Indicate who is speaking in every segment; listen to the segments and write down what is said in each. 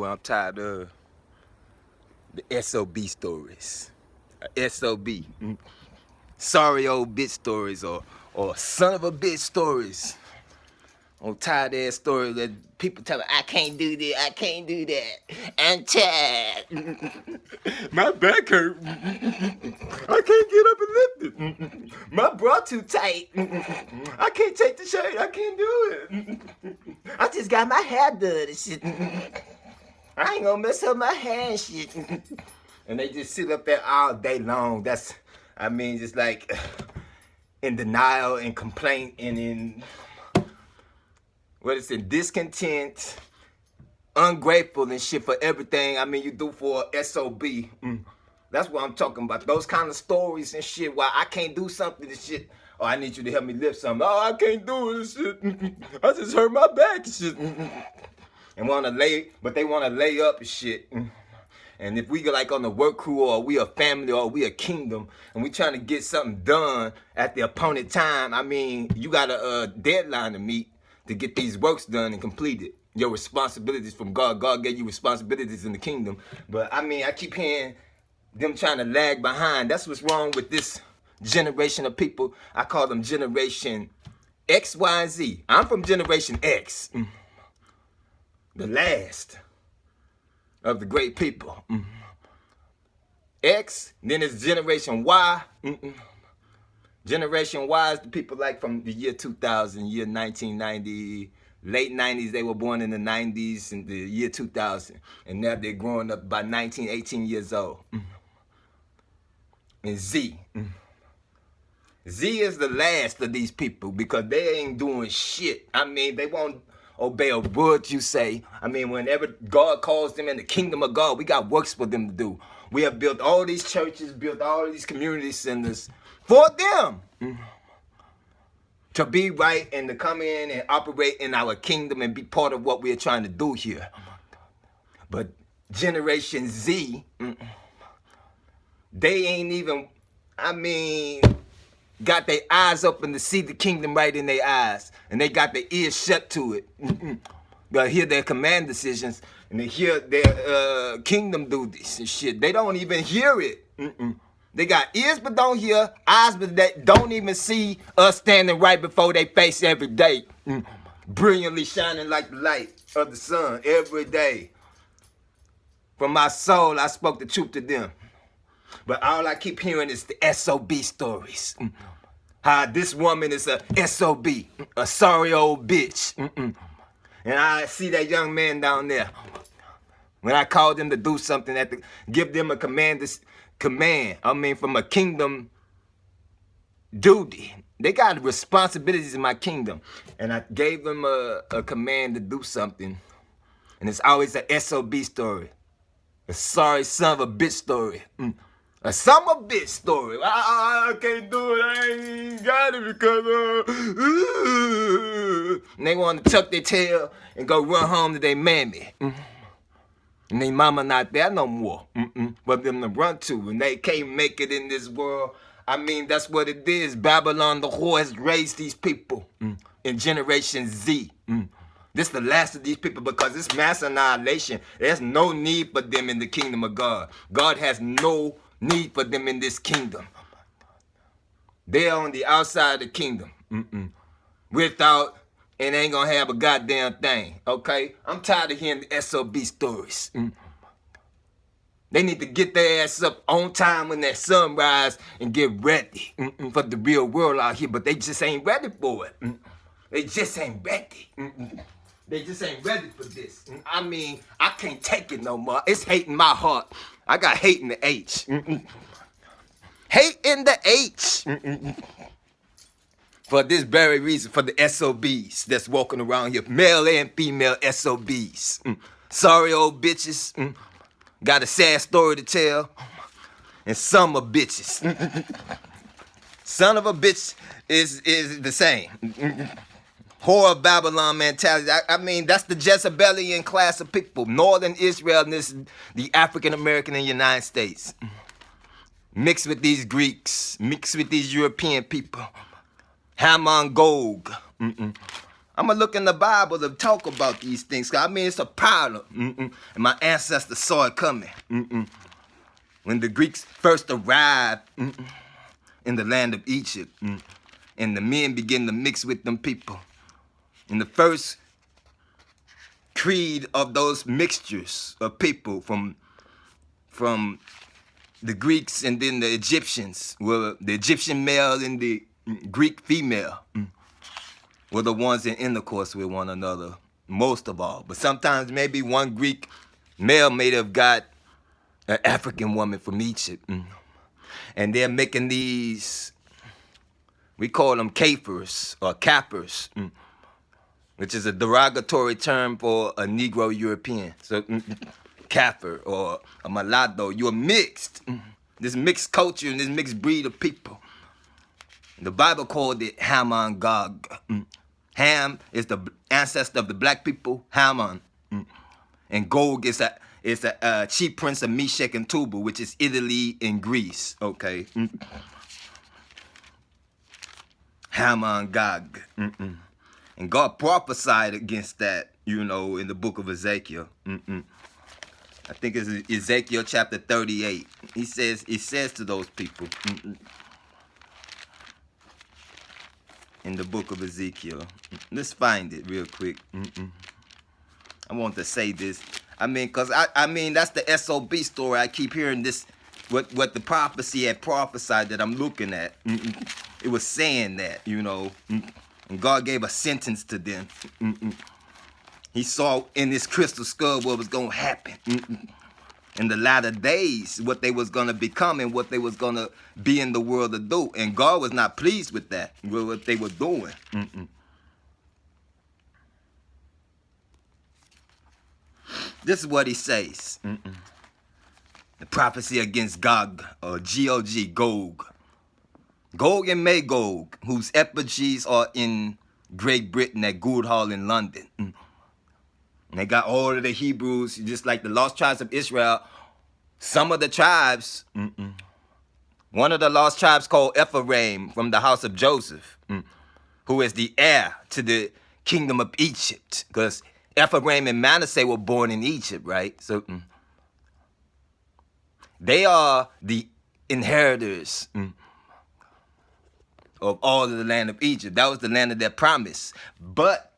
Speaker 1: what I'm tired of? The S.O.B stories. S.O.B. Sorry old bitch stories or son of a bitch stories. I'm tired of that story that people tell me, I can't do this, I can't do that. I'm tired. My back hurt. I can't get up and lift it. My bra too tight. I can't take the shirt, I can't do it. I just got my hair done and shit. I ain't gonna mess up my hair and shit. And they just sit up there all day long. Just like in denial and complaint and in discontent, ungrateful and shit for everything. You do for S.O.B. That's what I'm talking about. Those kind of stories and shit where I can't do something and shit. Oh, I need you to help me lift something. Oh, I can't do it and shit. I just hurt my back and shit. And they wanna lay up and shit. And if we go like on the work crew or we a family or we a kingdom and we trying to get something done at the appointed time, you got a deadline to meet to get these works done and completed. Your responsibilities from God. God gave you responsibilities in the kingdom. But I keep hearing them trying to lag behind. That's what's wrong with this generation of people. I call them Generation X, Y, and Z. I'm from Generation X. The last of the great people. X, then it's Generation Y. Generation Y is the people like from the year 2000, year 1990, late 90s. They were born in the 90s and the year 2000. And now they're growing up by 19, 18 years old. And Z. Z is the last of these people because they ain't doing shit. They won't obey a word you say. Whenever God calls them in the kingdom of God, we got works for them to do. We have built all these churches, built all these community centers for them to be right and to come in and operate in our kingdom and be part of what we are trying to do here. But Generation Z, they ain't even, got their eyes open to see the kingdom right in their eyes. And they got their ears shut to it. They hear their command decisions and they hear their kingdom duties and shit. They don't even hear it. They got ears but don't hear, eyes but they don't even see us standing right before their face every day. Brilliantly shining like the light of the sun every day. From my soul, I spoke the truth to them. But all I keep hearing is the S.O.B stories. How this woman is a S.O.B, a sorry old bitch. And I see that young man down there. When I called them to do something, give them a command, from a kingdom duty. They got responsibilities in my kingdom. And I gave them a command to do something. And it's always an S.O.B story. A sorry son of a bitch story. A son of a bitch story. I can't do it. I ain't got it because and they want to tuck their tail and go run home to their mammy. And their mama not there no more. For them to run to. And they can't make it in this world. That's what it is. Babylon, the whore, has raised these people in Generation Z. This is the last of these people because it's mass annihilation. There's no need for them in the kingdom of God. God has no need for them in this kingdom. They're on the outside of the kingdom. Without, and ain't gonna have a goddamn thing. Okay? I'm tired of hearing the S.O.B stories. They need to get their ass up on time when that sunrise and get ready for the real world out here. But they just ain't ready for it. They just ain't ready. They just ain't ready for this. I can't take it no more. It's hate in my heart. I got hate in the H. Hate in the H. For this very reason, for the S.O.Bs that's walking around here. Male and female S.O.Bs. Sorry old bitches. Got a sad story to tell. And some are bitches. Son of a bitch is the same. Whore of Babylon mentality. That's the Jezebelian class of people. Northern Israel and this, the African American in the United States. Mixed with these Greeks. Mixed with these European people. Hamon Gog. I'm going to look in the Bible to talk about these things. I mean, it's a problem. And my ancestors saw it coming. When the Greeks first arrived in the land of Egypt, and the men began to mix with them people. And the first creed of those mixtures of people from the Greeks and then the Egyptians, were the Egyptian male and the Greek female, were the ones in intercourse with one another most of all. But sometimes maybe one Greek male may have got an African woman from Egypt. And they're making these, we call them kafirs or kappers, which is a derogatory term for a Negro European. So kafir or a mulatto, you're mixed. This mixed culture and this mixed breed of people. The Bible called it Ham Gog. Ham is the ancestor of the black people, Haman. And Gog is a chief prince of Meshech and Tubal, which is Italy and Greece. Okay. Haman Gog. And God prophesied against that, in the book of Ezekiel. I think it's Ezekiel chapter 38. He says to those people in the book of Ezekiel. Let's find it real quick. I want to say this. I mean, because that's the S.O.B story. I keep hearing this, what the prophecy had prophesied that I'm looking at. It was saying that, and God gave a sentence to them. He saw in this crystal skull what was going to happen in the latter days, what they was going to become and what they was going to be in the world to do. And God was not pleased with that, with what they were doing. This is what he says. The prophecy against Gog, or G-O-G, Gog. Gog and Magog, whose effigies are in Great Britain at Guildhall in London. And they got all of the Hebrews, just like the lost tribes of Israel. Some of the tribes, one of the lost tribes called Ephraim from the house of Joseph, who is the heir to the kingdom of Egypt. Because Ephraim and Manasseh were born in Egypt, right? So they are the inheritors of all of the land of Egypt. That was the land of their promise. But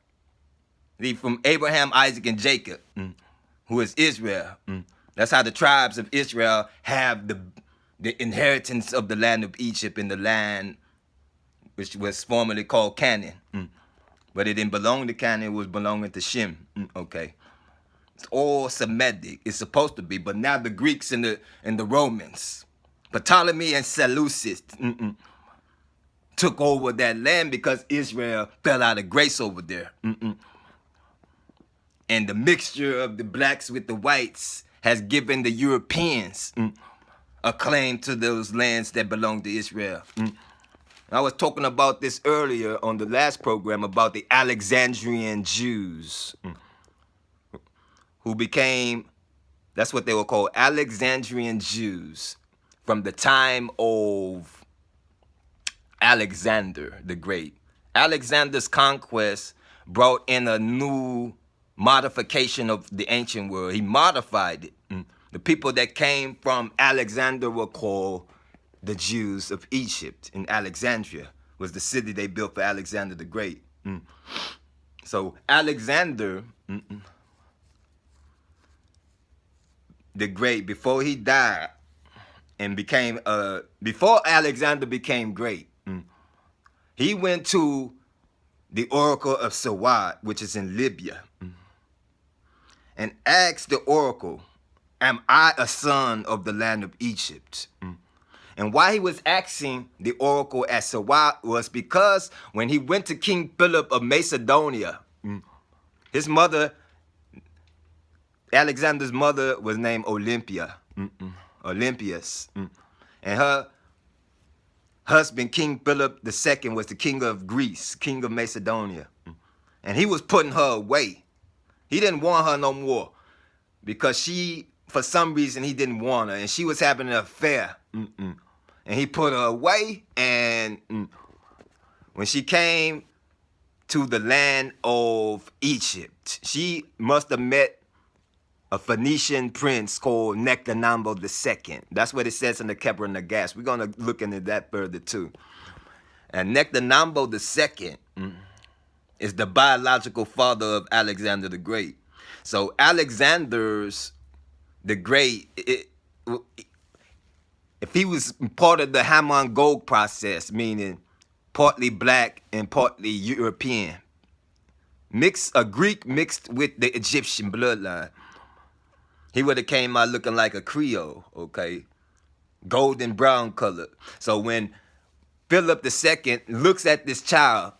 Speaker 1: from Abraham, Isaac, and Jacob, who is Israel. That's how the tribes of Israel have the inheritance of the land of Egypt in the land which was formerly called Canaan. But it didn't belong to Canaan, it was belonging to Shem. Okay. It's all Semitic. It's supposed to be. But now the Greeks and the Romans, Ptolemy and Seleucus, took over that land because Israel fell out of grace over there. And the mixture of the blacks with the whites has given the Europeans a claim to those lands that belong to Israel. I was talking about this earlier on the last program about the Alexandrian Jews who became, that's what they were called, Alexandrian Jews, from the time of Alexander the Great. Alexander's conquest brought in a new modification of the ancient world. He modified it. The people that came from Alexander were called the Jews of Egypt. In Alexandria was the city they built for Alexander the Great. So Alexander the Great, before he died and became, before Alexander became great, he went to the oracle of S.O.B, which is in Libya, and asked the oracle, am I a son of the land of Egypt? And why he was asking the oracle at S.O.B was because when he went to King Philip of Macedonia, his mother, Alexander's mother, was named Olympia, Olympias. And her husband, King Philip II, was the king of Greece, king of Macedonia. And he was putting her away. He didn't want her no more because she, for some reason, he didn't want her. And she was having an affair. And he put her away. And when she came to the land of Egypt. She must have met a Phoenician prince called Nectanambo II. That's what it says in the Keber Nagash. We're going to look into that further too. And Nectanambo II is the biological father of Alexander the Great. So Alexander's the Great, if he was part of the Hamon-Gog process, meaning partly black and partly European, a Greek mixed with the Egyptian bloodline, he would have came out looking like a Creole, okay? Golden brown color. So when Philip II looks at this child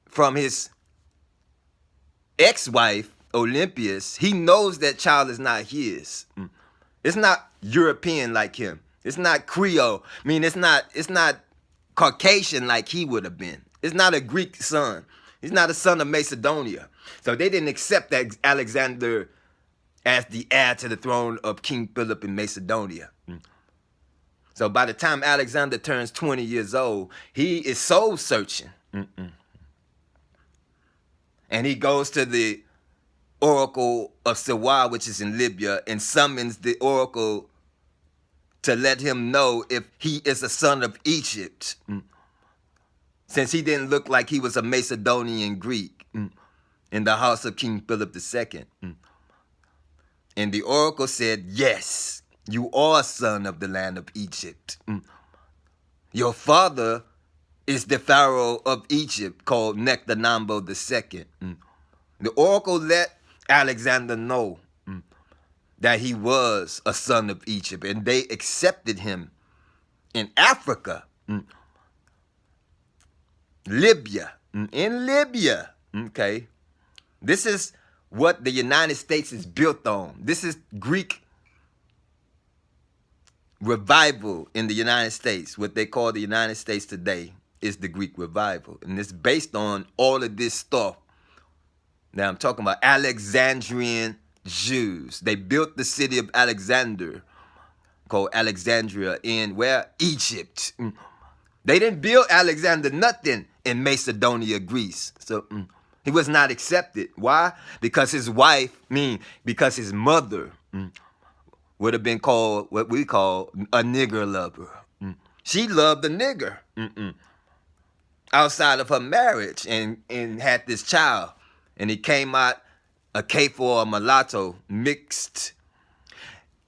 Speaker 1: from his ex-wife, Olympias, he knows that child is not his. It's not European like him. It's not Creole. I mean, it's not Caucasian like he would have been. It's not a Greek son. He's not a son of Macedonia. So they didn't accept that Alexander as the heir to the throne of King Philip in Macedonia. So by the time Alexander turns 20 years old, he is soul searching. And he goes to the oracle of S.O.B, which is in Libya, and summons the oracle to let him know if he is a son of Egypt, since he didn't look like he was a Macedonian Greek in the house of King Philip II. And the oracle said, yes, you are a son of the land of Egypt. Your father is the pharaoh of Egypt called Nectanambo II. The oracle let Alexander know that he was a son of Egypt, and they accepted him in Africa, Libya, in Libya, okay? This is what the United States is built on. This is Greek revival in the United States. What they call the United States today is the Greek revival, and it's based on all of this stuff. Now I'm talking about Alexandrian Jews. They built the city of Alexander, called Alexandria, in where? Egypt. They didn't build Alexander nothing in Macedonia, Greece. So he was not accepted. Why? Because his wife, because his mother would have been called what we call a nigger lover. She loved the nigger outside of her marriage and had this child. And he came out a Kafir or a mulatto mixed.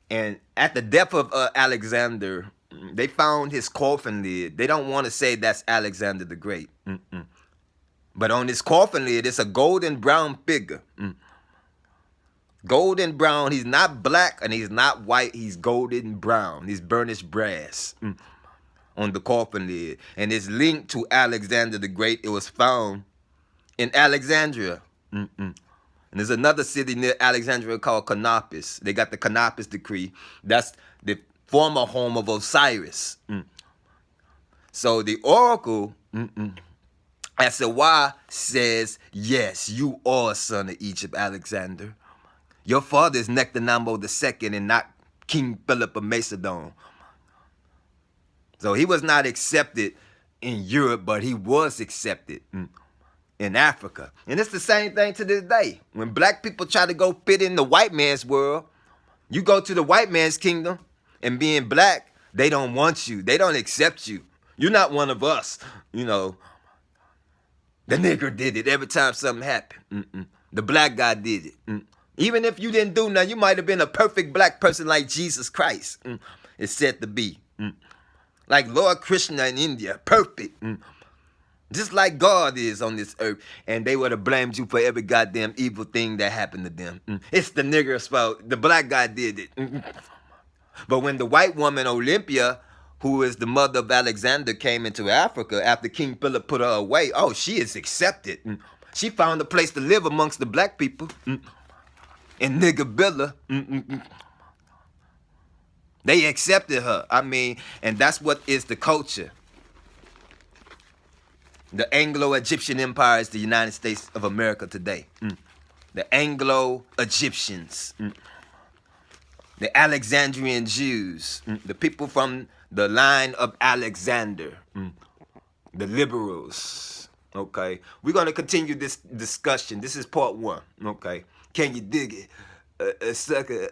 Speaker 1: And at the death of Alexander, they found his coffin lid. They don't want to say that's Alexander the Great. But on his coffin lid, it's a golden brown figure. Golden brown. He's not black and he's not white. He's golden brown. He's burnished brass on the coffin lid. And it's linked to Alexander the Great. It was found in Alexandria. And there's another city near Alexandria called Canopus. They got the Canopus Decree. That's the former home of Osiris. So the oracle, S.O.B, says, yes, you are a son of Egypt, Alexander. Your father is Nectanambo II and not King Philip of Macedon. So he was not accepted in Europe, but he was accepted in Africa. And it's the same thing to this day. When black people try to go fit in the white man's world, you go to the white man's kingdom, and being black, they don't want you. They don't accept you. You're not one of us. You know, the nigger did it every time something happened. The black guy did it. Even if you didn't do nothing, you might have been a perfect black person like Jesus Christ. It's said to be. Like Lord Krishna in India, perfect. Just like God is on this earth. And they would have blamed you for every goddamn evil thing that happened to them. It's the nigger's fault. The black guy did it. But when the white woman, Olympia, who is the mother of Alexander, came into Africa after King Philip put her away, oh, she is accepted. She found a place to live amongst the black people. In Niggabilla. They accepted her. I mean, and that's what is the culture. The Anglo-Egyptian Empire is the United States of America today. The Anglo-Egyptians. The Alexandrian Jews. The people from the line of Alexander. The liberals. Okay, we're gonna continue this discussion. This is part one. Okay, can you dig it, sucker?